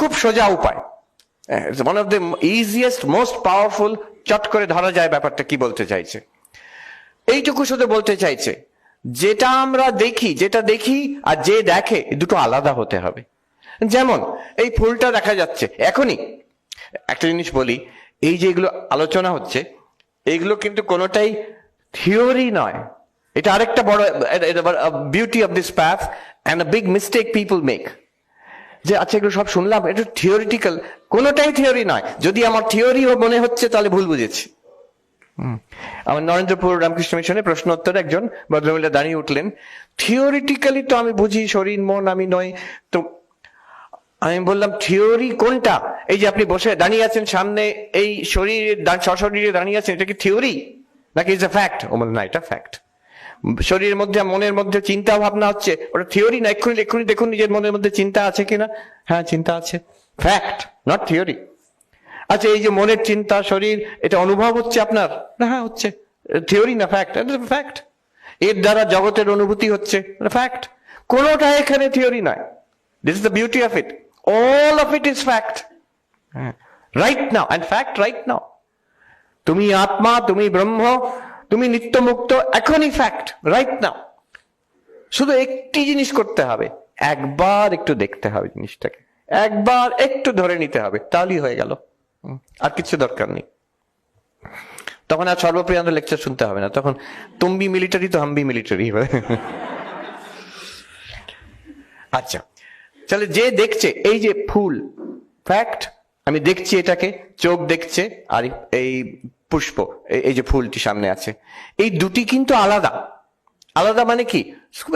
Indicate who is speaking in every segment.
Speaker 1: খুব সোজা উপায়, one of the easiest most powerful, চট করে ধরা যায় ব্যাপারটা কি বলতে চাইছে। এইটুকু শুধু বলতে চাইছে, যেটা আমরা দেখি, যেটা দেখি আর যে দেখে দুটো আলাদা হতে হবে। যেমন এই ফুলটা দেখা যাচ্ছে এখনই, একটা জিনিস বলি, এই যে এগুলো আলোচনা হচ্ছে এইগুলো কিন্তু কোনোটাই থিওরি নয়। এটা আরেকটা বড় beauty of this path and a big mistake people make, যে আচ্ছা এগুলো সব শুনলাম এটা থিওরিটিক্যাল, কোনোটাই থিওরি নয়। যদি আমার থিওরি মনে হচ্ছে তাহলে ভুল বুঝেছি। আমার নরেন্দ্রপুর রামকৃষ্ণ মিশনে প্রশ্ন উত্তরে একজন ভদ্রমহিলা দাঁড়িয়ে উঠলেন, থিওরিটিক্যালি তো আমি বুঝি শরীর মন আমি নই, তো আমি বললাম থিওরি কোনটা? এই যে আপনি বসে দাঁড়িয়ে আছেন সামনে, এই শরীরে সশরীরে দাঁড়িয়ে আছেন, এটা কি থিওরি নাকি ইজ এ ফ্যাক্ট? ও বলল না, এটা ফ্যাক্ট। শরীরের মধ্যে মনের মধ্যে চিন্তা ভাবনা হচ্ছে, ওটা থিওরি না। এক্ষুনি দেখুন নিজের মনের মধ্যে চিন্তা আছে কিনা। হ্যাঁ, চিন্তা আছে, ফ্যাক্ট, নট থিওরি। আচ্ছা, এই যে মনের চিন্তা শরীর, এটা অনুভব হচ্ছে আপনার? না, হ্যাঁ হচ্ছে, থিওরি না ফ্যাক্ট? ফ্যাক্ট। এর দ্বারা জগতের অনুভূতি হচ্ছে, ফ্যাক্ট। কোনোটা এখানে থিওরি নয়। This is the beauty of it, all of it is fact right now, and fact right now. তুমি আত্মা, তুমি ব্রহ্ম, তুমি নিত্য মুক্ত, এখনই ফ্যাক্ট রাইট নাও। শুধু একটি জিনিস করতে হবে, একবার একটু দেখতে হবে জিনিসটাকে, একবার একটু ধরে নিতে হবে, তাহলেই হয়ে গেল। আর কিছু দরকার নেই। তখন আর সর্বপ্রিয়ান্ত লেকচার শুনতে হবে না, তখন তুমি মিলিটারি তো হাম ভি মিলিটারি। আচ্ছা, তাহলে যে দেখছে এই যে ফুল, ফ্যাক্ট, আমি দেখছি এটাকে, চোখ দেখছে, আর এই পুষ্প, এই যে ফুলটি সামনে আছে, এই দুটি কিন্তু আলাদা। আলাদা মানে কি?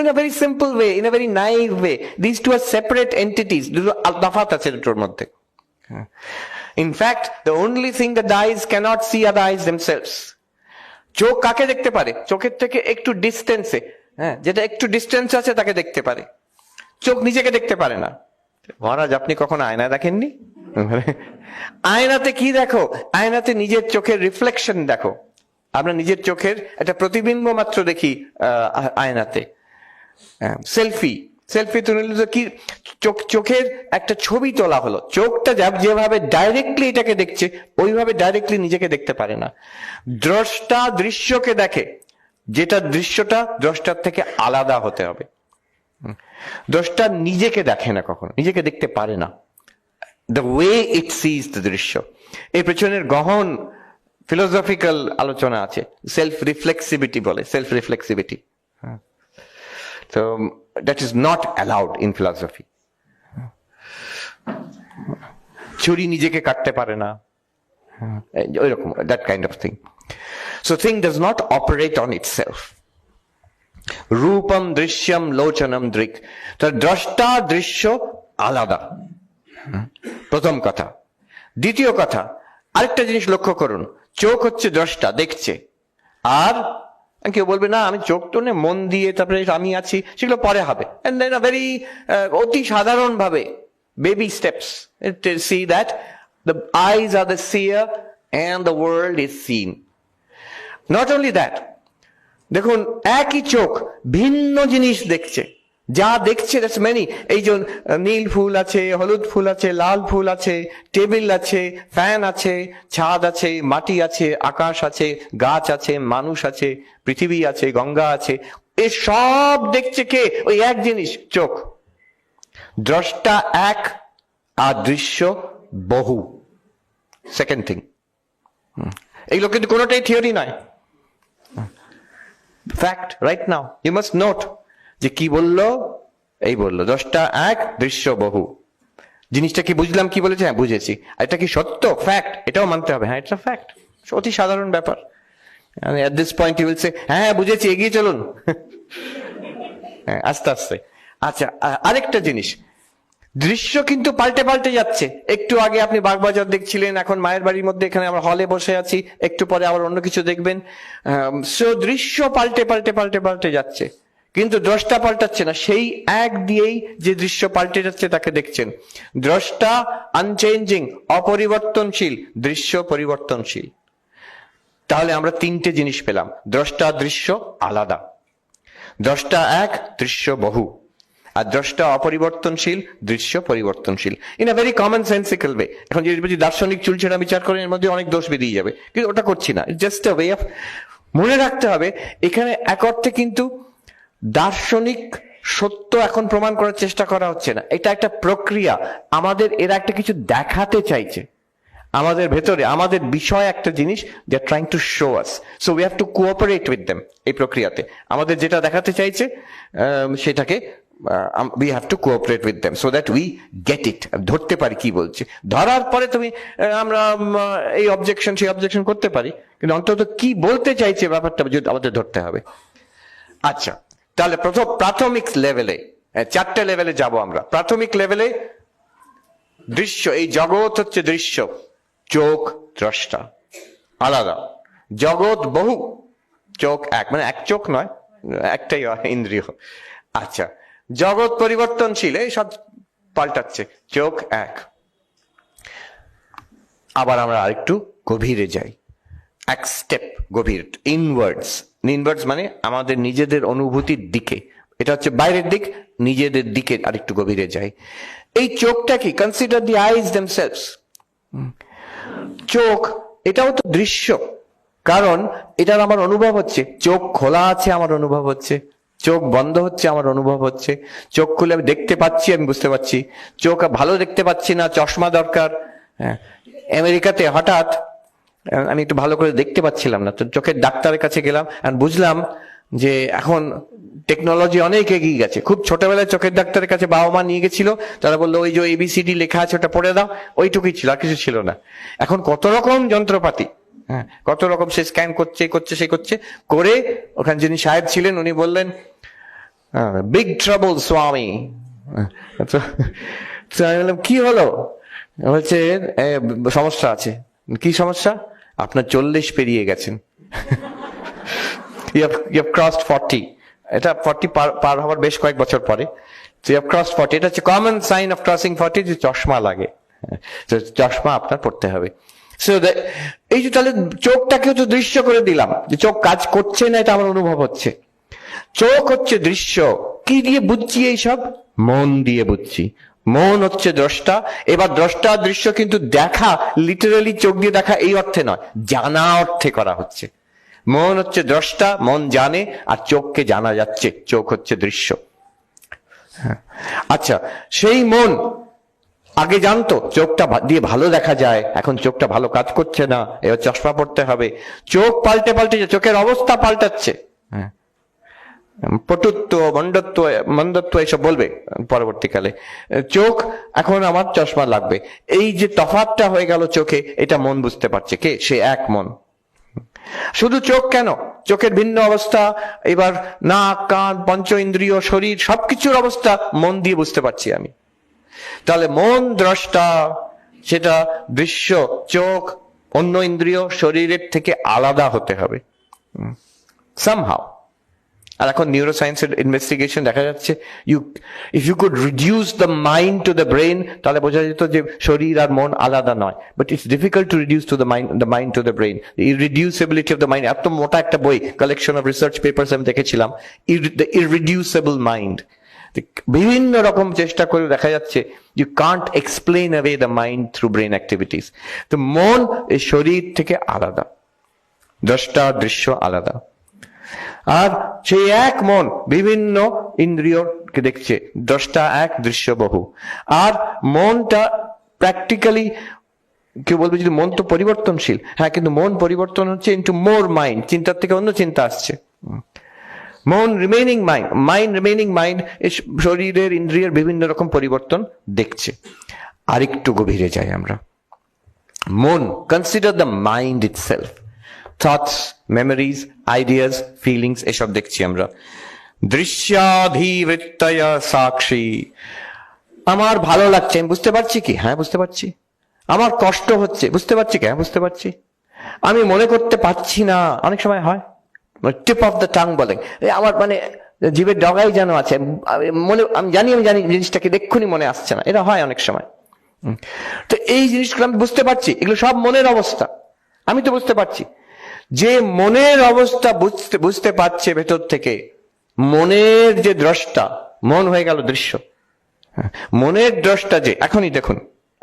Speaker 1: In a very simple way, in a very naive way, this two are separate entities, দুটো তফাৎ আছে দুটোর মধ্যে। In fact, the only thing that the eyes cannot see are the eyes themselves. চোখ কাকে দেখতে পারে? চোখের থেকে একটু ডিস্টেন্সে, হ্যাঁ, যেটা একটু ডিস্টেন্স আছে তাকে দেখতে পারে। চোখ নিজেকে দেখতে পারে না। মহারাজ, আপনি কখনো আয়না দেখেননি? আয়নাতে কি দেখো? আয়নাতে নিজের চোখের রিফ্লেকশন দেখো। আমরা নিজের চোখের একটা প্রতিবিম্ব মাত্র দেখি আয়নাতে। সেলফি তুলে কি চোখের একটা ছবি তোলা হলো, চোখটা যেভাবে ডাইরেক্টলি এটাকে দেখছে ওইভাবে ডাইরেক্টলি নিজেকে দেখতে পারে না। দ্রষ্টা দৃশ্যকে দেখে, যেটা দৃশ্যটা দ্রষ্টার থেকে আলাদা হতে হবে। দ্রষ্টা নিজেকে দেখে না, কখনো নিজেকে দেখতে পারে না। The way it sees the দৃশ্য, এর পেছনের গহন ফিলোসফিক্যাল আলোচনা আছে। সেলফ রিফ্লেক্সিভিটি বলে, সেলফ রিফ্লেক্সিভিটি। তো that is not allowed in philosophy. ছুরি নিজেকে কাটতে পারে না, ওইরকম, that kind of thing. So thing does not operate on itself. রূপম দৃশ্যম লোচনম দৃক, তো দ্রষ্টা দৃশ্য আলাদা, প্রথম কথা। দ্বিতীয় কথা, আরেকটা জিনিস লক্ষ্য করুন, চোখ হচ্ছে দ্রষ্টা, দেখছে। আর কেউ বলবে না আমি চোখ তো মন দিয়ে তারপরে আমি আছি, সেগুলো পরে হবে। এন্ড দেন ভেরি অতি সাধারণ ভাবে baby steps see that the eyes are the seer and the world is seen. Not only that, দেখুন একই চোখ ভিন্ন জিনিস দেখছে, যা দেখছে দ্যাটস মেনি। এই যে নীল ফুল আছে, হলুদ ফুল আছে, লাল ফুল আছে, টেবিল আছে, ফ্যান আছে, ছাদ আছে, মাটি আছে, আকাশ আছে, গাছ আছে, মানুষ আছে, পৃথিবী আছে, গঙ্গা আছে, এ সব দেখছে কে? ওই এক জিনিস, চোখ। দ্রষ্টা এক আর দৃশ্য বহু, সেকেন্ড থিং। এইগুলো কিন্তু কোনোটাই থিওরি নয়, fact right now. You must note যে কি বললো, এই বললো দ্রষ্টা এক দৃশ্য বহু। জিনিসটা কি বুঝলাম, কি বলেছে? হ্যাঁ বুঝেছি। এটা কি সত্য? ফ্যাক্ট, এটাও মানতে হবে। হ্যাঁ, এটা ফ্যাক্ট, অতি সাধারণ ব্যাপার। At this point you will say হ্যাঁ বুঝেছি, এগিয়ে চলুন। হ্যাঁ, আস্তে আস্তে। আচ্ছা, আরেকটা জিনিস, দৃশ্য কিন্তু পাল্টে পাল্টে যাচ্ছে। একটু আগে আপনি বাগবাজার দেখছিলেন, এখন মায়ের বাড়ির মধ্যে এখানে আমরা হলে বসে আছি, একটু পরে আবার অন্য কিছু দেখবেন। সো দৃশ্য পাল্টে পাল্টে পাল্টে পাল্টে যাচ্ছে, কিন্তু দ্রষ্টা পাল্টাচ্ছে না। সেই এক দিয়েই যে দৃশ্য পাল্টে যাচ্ছে তাকে দেখছেন। দ্রষ্টা আনচেঞ্জিং, অপরিবর্তনশীল, দৃশ্য পরিবর্তনশীল। তাহলে আমরা তিনটে জিনিস পেলাম, দ্রষ্টা দৃশ্য আলাদা, দ্রষ্টা এক দৃশ্য বহু। আর দ্রষ্টা অপরিবর্তনশীল, দৃশ্য পরিবর্তনশীল, in a very common sensical way. এখন যদি দার্শনিক চুলচেরা বিচার করেন, এর মধ্যে অনেক দোষ বেরিয়ে যাবে, কিন্তু ওটা করছি না, জাস্ট আ ওয়ে অফ। মনে রাখতে হবে এখানে এক অর্থে কিন্তু দার্শনিক সত্য এখন প্রমাণ করার চেষ্টা করা হচ্ছে না, এটা একটা প্রক্রিয়া। আমাদের এরা একটা কিছু দেখাতে চাইছে, আমাদের ভেতরে আমাদের বিষয় একটা জিনিস, they are trying to show us, so we have to cooperate with them. এই প্রক্রিয়াতে আমাদের যেটা দেখাতে চাইছে সেটাকে we have to cooperate with them so that we get it, ধরতে পারি কি বলছে। ধরার পরে তুমি আমরা এই অবজেকশন সেই অবজেকশন করতে পারি, কিন্তু অন্তত কি বলতে চাইছে ব্যাপারটা আমাদের ধরতে হবে। আচ্ছা, তাহলে প্রাথমিক লেভেলে, 4টে লেভেলে যাব আমরা। প্রাথমিক লেভেলে দৃশ্য, এই জগৎ হচ্ছে দৃশ্য, চোখ দ্রষ্টা, আলাদা। জগৎ বহু, চোখ এক, মানে এক চোখ নয়, একটাই ইন্দ্রিয়। আচ্ছা, জগৎ পরিবর্তনশীল, এই সব পাল্টাচ্ছে, চোখ এক। আবার আমরা আরেকটু গভীরে যাই, এক স্টেপ গভীর, ইনওয়ার্ডস। ইনওয়ার্ডস মানে আমাদের নিজেদের অনুভূতির দিকে, এটা হচ্ছে বাইরের দিক, নিজেদের দিকে আরেকটু গভীরে যাই। এই চোখটা কি? কনসিডার দি আইজ দেমসেলভস। চোখ এটাও তো দৃশ্য, কারণ এটার আমার অনুভব হচ্ছে। চোখ খোলা আছে, আমার অনুভব হচ্ছে, চোখ বন্ধ হচ্ছে, আমার অনুভব হচ্ছে। চোখ খুলে আমি দেখতে পাচ্ছি, আমি বুঝতে পারছি। চোখ ভালো দেখতে পাচ্ছি না, চশমা দরকার। হ্যাঁ, আমেরিকাতে হঠাৎ আমি একটু ভালো করে দেখতে পাচ্ছিলাম না, তো চোখের ডাক্তারের কাছে গেলাম, আর বুঝলাম যে এখন টেকনোলজি অনেক এগিয়ে গেছে। খুব ছোটবেলায় চোখের ডাক্তারের কাছে বাবা মা নিয়ে গেছিল, তারা বললো ওই যে ABCD লেখা আছে ওটা পড়ে দাও, ওইটুকুই ছিল, আর কিছু ছিল না। এখন কত রকম যন্ত্রপাতি, হ্যাঁ, কত রকম, সে স্ক্যান করছে, সে করছে করে, ওখানে যিনি সাহেব ছিলেন উনি বললেন, বিগ ট্রাবল স্বামী। আমি বললাম কি হলো? বলছে সমস্যা আছে। কি সমস্যা? আপনার 40 পেরিয়ে গেছেন, you have crossed 40। এটা 40 পার হওয়ার বেশ কয়েক বছর পরে, so you have crossed 40। এটা হচ্ছে কমন সাইন অফ ক্রসিং 40, যে চশমা লাগে, তো চশমা আপনার পড়তে হবে। সো এই যে তাহলে চোখটাকেও তো দৃশ্য করে দিলাম, যে চোখ কাজ করছে না, এটা আমার অনুভব হচ্ছে। চোখ হচ্ছে দৃশ্য। কি দিয়ে বুঝছি এইসব? মন দিয়ে বুঝছি। মন হচ্ছে দ্রষ্টা। এবার দ্রষ্টা দৃশ্য কিন্তু দেখা, লিটারালি চোখ দিয়ে দেখা এই অর্থে নয়, জানা অর্থে করা হচ্ছে। মন হচ্ছে দ্রষ্টা, মন জানে, আর চোখকে জানা যাচ্ছে, চোখ হচ্ছে দৃশ্য। আচ্ছা, সেই মন আগে জানতো চোখটা দিয়ে ভালো দেখা যায়, এখন চোখটা ভালো কাজ করছে না, এবার চশমা পড়তে হবে। চোখ পাল্টে চোখের অবস্থা পাল্টাচ্ছে। হ্যাঁ, পটুত্ব, মন্দত্ব এসব বলবে পরবর্তীকালে। চোখ এখন আমার চশমা লাগবে, এই যে তফাৎটা হয়ে গেল চোখে, এটা মন বুঝতে পারছে। কে? সে এক মন। শুধু চোখ কেন, চোখের ভিন্ন অবস্থা, এবার নাক, কান, পঞ্চ ইন্দ্রিয়, শরীর, সবকিছুর অবস্থা মন দিয়ে বুঝতে পারছি আমি। তাহলে মন দ্রষ্টা, সেটা দৃশ্য, চোখ অন্য ইন্দ্রিয় শরীরের থেকে আলাদা হতে হবে somehow। আর এখন নিউরোসায়েন্সের ইনভেস্টিগেশন দেখা যাচ্ছে, if you could reduce the mind to the brain, তাহলে বোঝা যেত যে শরীর আর মন আলাদা নয়। But it's difficult to reduce to the mind to the brain. Irreducibility of the mind, এত মোটা একটা বই, কালেকশন অফ রিসার্চ পেপারস আমি দেখেছিলাম, দ্য ইররিডিউসিবল মাইন্ড। বিভিন্ন রকম চেষ্টা করে দেখা যাচ্ছে you can't explain away the mind through brain activities. তো মন এই শরীর থেকে আলাদা, দ্রষ্টা দৃশ্য আলাদা। আর সেই এক মন বিভিন্ন ইন্দ্রিয়কে দেখছে, দ্রষ্টা এক, দৃশ্য বহু। আর মনটা প্র্যাকটিক্যালি কেউ বলবে যদি মন তো পরিবর্তনশীল, হ্যাঁ, কিন্তু মন পরিবর্তন হচ্ছে ইন্টু মোর মাইন্ড, চিন্তার থেকে অন্য চিন্তা আসছে। মন remaining mind, mind remaining mind, শরীরের ইন্দ্রিয়ের বিভিন্ন রকম পরিবর্তন দেখছে। আরেকটু গভীরে যাই আমরা। মন, consider the mind itself, thoughts, memories, ideas, feelings, এসব দেখছি আমরা। দৃশ্যাধিবৃত্তয় সাক্ষী। আমার ভালো লাগছে, আমি বুঝতে পারছি কি? হ্যাঁ, বুঝতে পারছি। আমার কষ্ট হচ্ছে, বুঝতে পারছি কি? হ্যাঁ, বুঝতে পারছি। আমি মনে করতে পারছি না, অনেক সময় হয়, টিপ অফ দ্য টাং বলে, আমার মানে জীবের ডগাই যেন আছে, মনে আমি জানি জিনিসটাকে দেখুনি মনে আসছে না, এটা হয় অনেক সময়। তো এই জিনিসগুলো আমি বুঝতে পারছি, এগুলো সব মনের অবস্থা, আমি তো বুঝতে পারছি। যে মনের অবস্থা বুঝতে পারছে ভেতর থেকে, মনের যে দ্রষ্টা, মন হয়ে গেল দৃশ্য। মনের দ্রষ্টা যে, এখনই দেখুন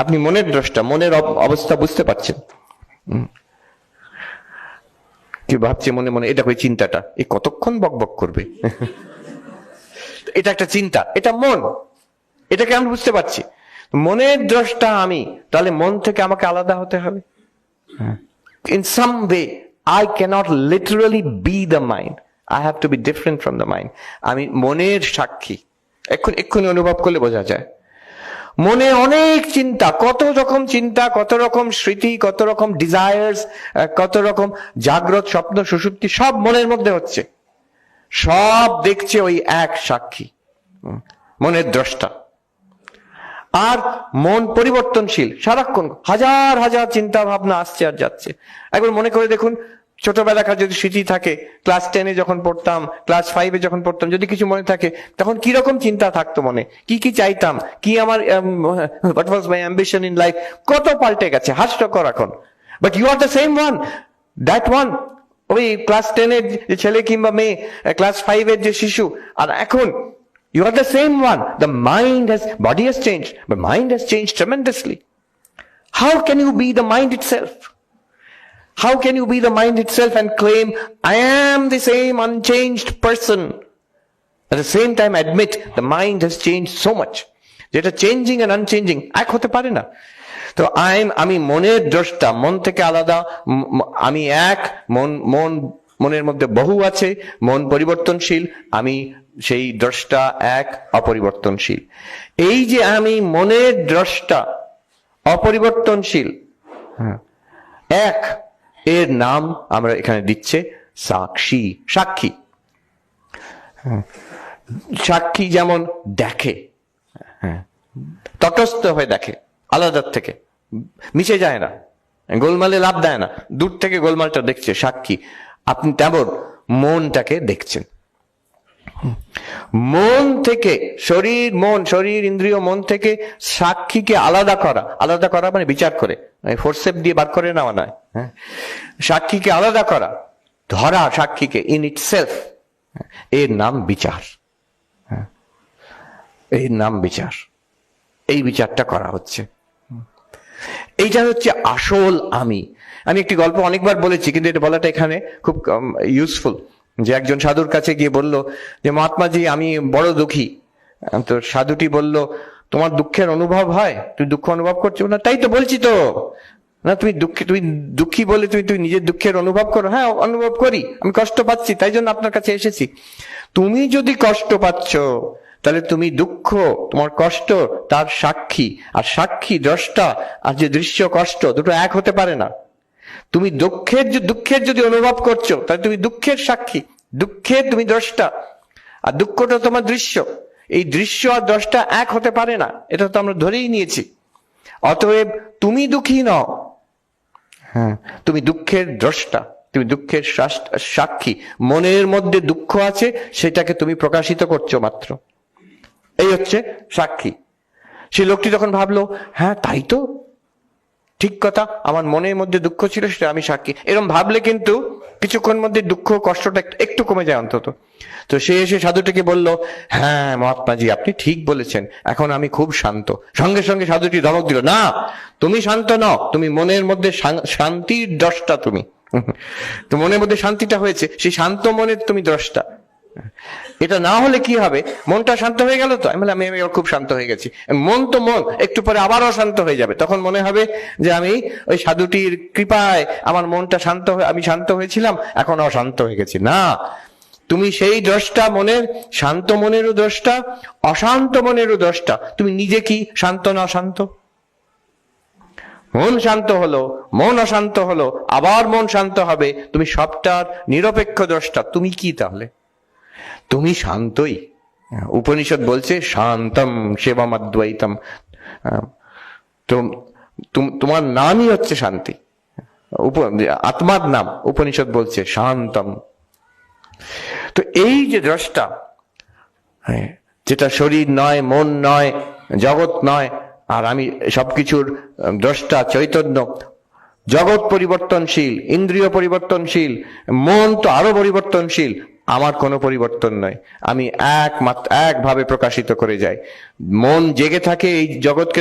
Speaker 1: আপনি মনের দ্রষ্টা, মনের অবস্থা বুঝতে পারছেন। কি ভাবছে মনে মনে, এটা ওই চিন্তাটা এই কতক্ষণ বকবক করবে, এটা একটা চিন্তা, এটা মন, এটাকে আমি বুঝতে পারছি। মনের দ্রষ্টা আমি, তাহলে মন থেকে আমাকে আলাদা হতে হবে। In some way I cannot literally be the mind, I have to be different from the mind. আমি মনের সাক্ষী, এক্ষুনি অনুভব করলে বোঝা যায়। মনে অনেক চিন্তা, কত রকম চিন্তা, কত রকম স্মৃতি, কত রকম ডিজায়ার্স, কত রকম জাগ্রত স্বপ্ন সুষুপ্তি, সব মনের মধ্যে হচ্ছে। সব দেখছে ওই এক সাক্ষী, মনের দ্রষ্টা। আর মন পরিবর্তনশীল, সারাক্ষণ হাজার হাজার চিন্তা ভাবনা আসছে আর যাচ্ছে। একবার মনে করে দেখুন, ছোটবেলাকার যদি স্মৃতি থাকে, ক্লাস 10-এ যখন পড়তাম, ক্লাস 5-এ যখন পড়তাম, যদি কিছু মনে থাকে, তখন কি রকম চিন্তা থাকতো মনে, কি কি চাইতাম, কি আমার what was my ambition in life, কত পাল্টে গেছে, হাস্যকর এখন। But you are the same one, that one. ওই ক্লাস 10-এর যে ছেলে কিংবা মেয়ে, ক্লাস 5-এর যে শিশু, আর এখন you are the same one. The mind has, body has changed, but mind has changed tremendously. How can you be the mind itself? How can you be the mind itself and claim, I am the same unchanged person? At the same time admit the mind has changed so much. যেটা changing and unchanging এক হতে পারে না। তো আমি মনের দ্রষ্টা, মন থেকে আলাদা, আমি এক, মনের মধ্যে বহু আছে, মন পরিবর্তনশীল, আমি সেই দ্রষ্টা এক, অপরিবর্তনশীল। এই যে আমি মনের দ্রষ্টা, অপরিবর্তনশীল, এক, এর নাম আমরা এখানে দিচ্ছে সাক্ষী। সাক্ষী, সাক্ষী যেমন দেখে, তটস্থ হয়ে দেখে, আলাদার থেকে মিশে যায় না, গোলমালে লাভ দেয় না, দূর থেকে গোলমালটা দেখছে সাক্ষী। আপনি তেমন মনটাকে দেখছেন। মন থেকে শরীর ইন্দ্রিয় মন থেকে সাক্ষীকে আলাদা করা মানে বিচার করে, ফোরসেপ দিয়ে বার করে নেওয়া নয়। সাক্ষীকে আলাদা করা, ধরা সাক্ষীকে ইন ইটসেলফ, এর নাম বিচার। এর নাম বিচার, এই বিচারটা করা হচ্ছে। এইটা হচ্ছে আসল আমি। আমি একটি গল্প অনেকবার বলেছি, কিন্তু এটা বলাটা এখানে খুব ইউজফুল। যে একজন সাধুর কাছে গিয়ে বলল যে, মহাত্মাজি আমি বড় দুঃখী। তো সাধুটি বলল, তোমার দুঃখের অনুভব হয়? তুমি দুঃখ অনুভব করছো না? তাই তো বলছি তো, না তুমি দুঃখী বলে তুমি নিজের দুঃখের অনুভব করো? হ্যাঁ অনুভব করি, আমি কষ্ট পাচ্ছি, তাই জন্য আপনার কাছে এসেছি। তুমি যদি কষ্ট পাচ্ছ, তাহলে তুমি দুঃখ, তোমার কষ্ট, তার সাক্ষী, আর সাক্ষী দ্রষ্টা, আর যে দৃশ্য কষ্ট, দুটো এক হতে পারে না। তুমি দুঃখের যদি অনুভব করছো, তাহলে তুমি দুঃখের সাক্ষী, দুঃখের তুমি দ্রষ্টা, আর দুঃখটা তোমার দৃশ্য। এই দৃশ্য আর দ্রষ্টা এক হতে পারে না, এটা তো আমরা ধরেই নিয়েছি। অতএব তুমি দুঃখী নও, হ্যাঁ তুমি দুঃখের দ্রষ্টা, তুমি দুঃখের সাক্ষী। মনের মধ্যে দুঃখ আছে, সেটাকে তুমি প্রকাশিত করছো মাত্র, এই হচ্ছে সাক্ষী। সেই লোকটি তখন ভাবলো, হ্যাঁ তাই তো, ঠিক কথা, আমার মনের মধ্যে দুঃখ ছিল, সেটা আমি সাক্ষী। এরকম ভাবলে কিন্তু কিছুক্ষণ মধ্যে দুঃখ কষ্টটা একটু কমে যায় অন্তত। তো সে এসে সাধুটিকে বলল, হ্যাঁ মহাত্মাজি আপনি ঠিক বলেছেন, এখন আমি খুব শান্ত। সঙ্গে সঙ্গে সাধুটি ধমক দিল, না তুমি শান্ত নও, তুমি মনের মধ্যে শান্তির দ্রষ্টা। তুমি তো মনের মধ্যে শান্তিটা হয়েছে, সেই শান্ত মনের তুমি দ্রষ্টা। এটা না হলে কি হবে, মনটা শান্ত হয়ে গেল তো, আমি খুব শান্ত হয়ে গেছি। মন তো মন, একটু পরে আবার অশান্ত হয়ে যাবে, তখন মনে হবে যে আমি ওই সাধুটির কৃপায় আমার মনটা শান্ত হয়ে, আমি শান্ত হয়েছিলাম, এখন অশান্ত হয়ে গেছি। না, তুমি সেই দ্রষ্টা, মনের শান্ত মনেরও দ্রষ্টা, অশান্ত মনেরও দ্রষ্টা। তুমি নিজে কি শান্ত না অশান্ত? মন শান্ত হলো, মন অশান্ত হলো, আবার মন শান্ত হবে, তুমি সবটার নিরপেক্ষ দ্রষ্টা। তুমি কি তাহলে? তুমি শান্তই। উপনিষদ বলছে শান্তম সেবম অদ্বৈতম। তো তোমার নামই হচ্ছে শান্তি, আত্মার নাম উপনিষদ বলছে শান্তম। তো এই যে দ্রষ্টা, যেটা শরীর নয়, মন নয়, জগৎ নয়, আর আমি সবকিছুর দ্রষ্টা, চৈতন্য। জগৎ পরিবর্তনশীল, ইন্দ্রিয় পরিবর্তনশীল, মন তো আরো পরিবর্তনশীল, আমার কোনো পরিবর্তন নয়, আমি একভাবে প্রকাশিত করে যাই। মন জেগে থাকে এই জগৎকে